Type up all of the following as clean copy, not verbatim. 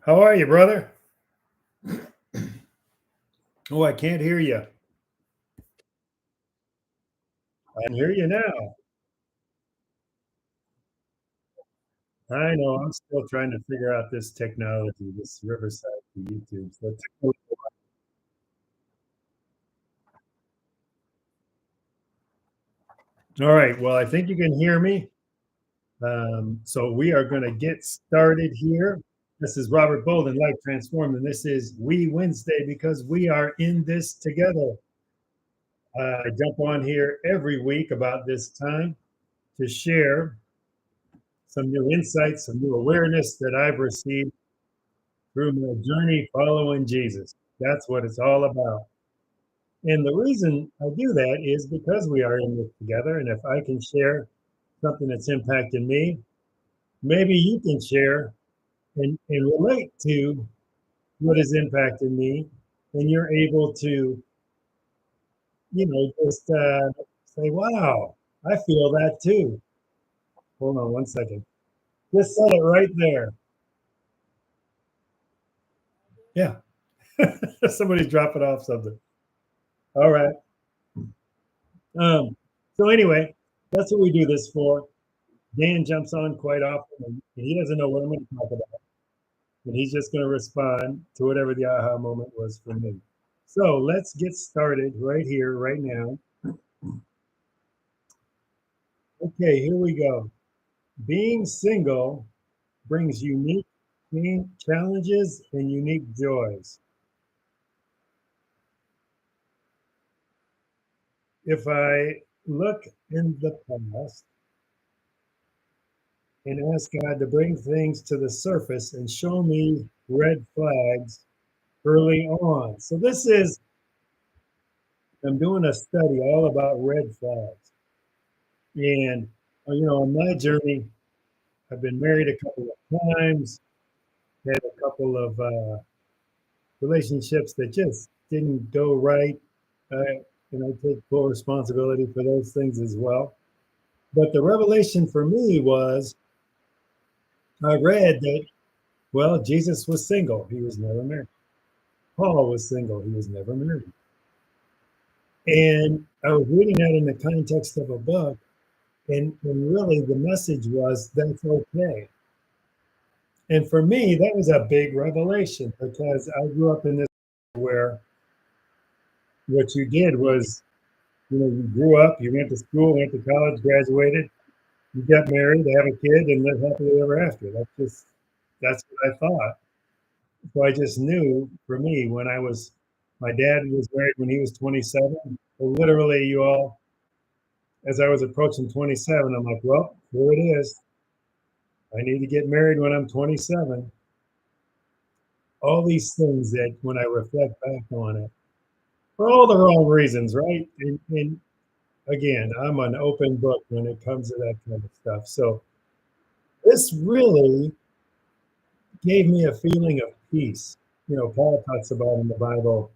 How are you, brother? Oh, I can't hear you. I can hear you now. I know. I'm still trying to figure out this technology, this Riverside to YouTube. All right. Well, I think you can hear me. So we are going to get started here. This is Robert Bolden, Life Transformed, and this is We Wednesday because we are in this together. I jump on here every week about this time to share some new insights, some new awareness that I've received through my journey following Jesus. That's what it's all about. And the reason I do that is because we are in this together. And if I can share something that's impacted me, maybe you can share and relate to what has impacted me. And you're able to, just say, wow, I feel that too. Hold on one second. Just said it right there. Yeah. Somebody's dropping off something. All right. So anyway, that's what we do this for. Dan jumps on quite often, and he doesn't know what I'm going to talk about, and he's just going to respond to whatever the aha moment was for me. So let's get started right here, right now. Okay, here we go. Being single brings unique challenges and unique joys. If I look in the past and ask God to bring things to the surface and show me red flags early on. So I'm doing a study all about red flags. And, on my journey, I've been married a couple of times, had a couple of relationships that just didn't go right. I take full responsibility for those things as well. But the revelation for me was I read that, well, Jesus was single. He was never married. Paul was single. He was never married. And I was reading that in the context of a book. And really, the message was that's okay. And for me, that was a big revelation because I grew up in this where what you did was, you grew up, you went to school, went to college, graduated, you got married, have a kid, and live happily ever after. That's what I thought. So I just knew for me my dad was married when he was 27. So literally, you all, as I was approaching 27, I'm like, well, here it is. I need to get married when I'm 27. All these things that when I reflect back on it, for all the wrong reasons, right? And again, I'm an open book when it comes to that kind of stuff. So this really gave me a feeling of peace. Paul talks about in the Bible,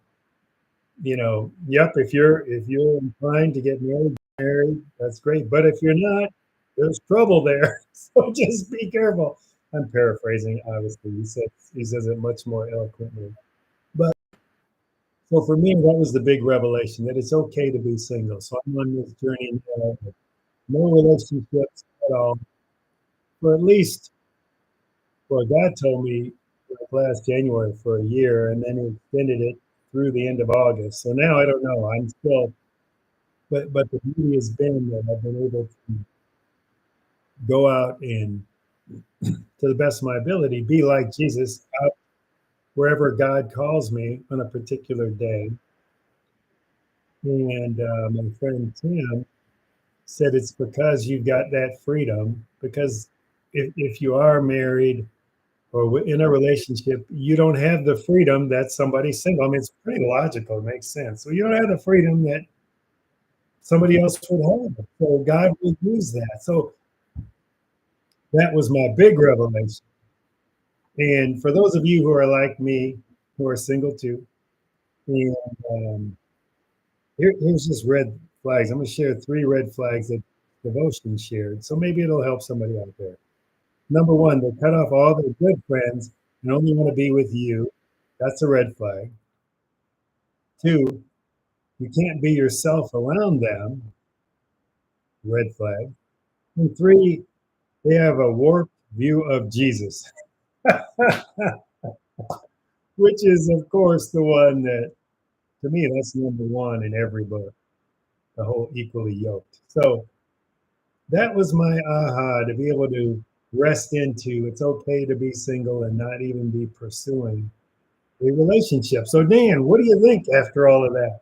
yep, if you're inclined to get married, that's great. But if you're not, there's trouble there. So just be careful. I'm paraphrasing, obviously. He says it much more eloquently. But so for me, that was the big revelation that it's okay to be single. So I'm on this journey now, no relationships at all. For at least, well, God told me like last January for a year, and then He extended it through the end of August. So now I don't know. I'm still, but the beauty has been that I've been able to go out and, to the best of my ability, be like Jesus out wherever God calls me on a particular day. And my friend Tim said it's because you've got that freedom. Because if you are married or in a relationship, you don't have the freedom that somebody's single. I mean, it's pretty logical. It makes sense. So you don't have the freedom that somebody else would have. So God will use that. So that was my big revelation. And for those of you who are like me, who are single too, and here's just red flags. I'm going to share 3 red flags that Devotion shared. So maybe it'll help somebody out there. Number 1, they cut off all their good friends and only want to be with you. That's a red flag. Two, you can't be yourself around them. Red flag. And three, they have a warped view of Jesus, which is, of course, the one that, to me, that's number one in every book, the whole equally yoked. So that was my aha, to be able to rest into it's okay to be single and not even be pursuing a relationship. So, Dan, what do you think after all of that?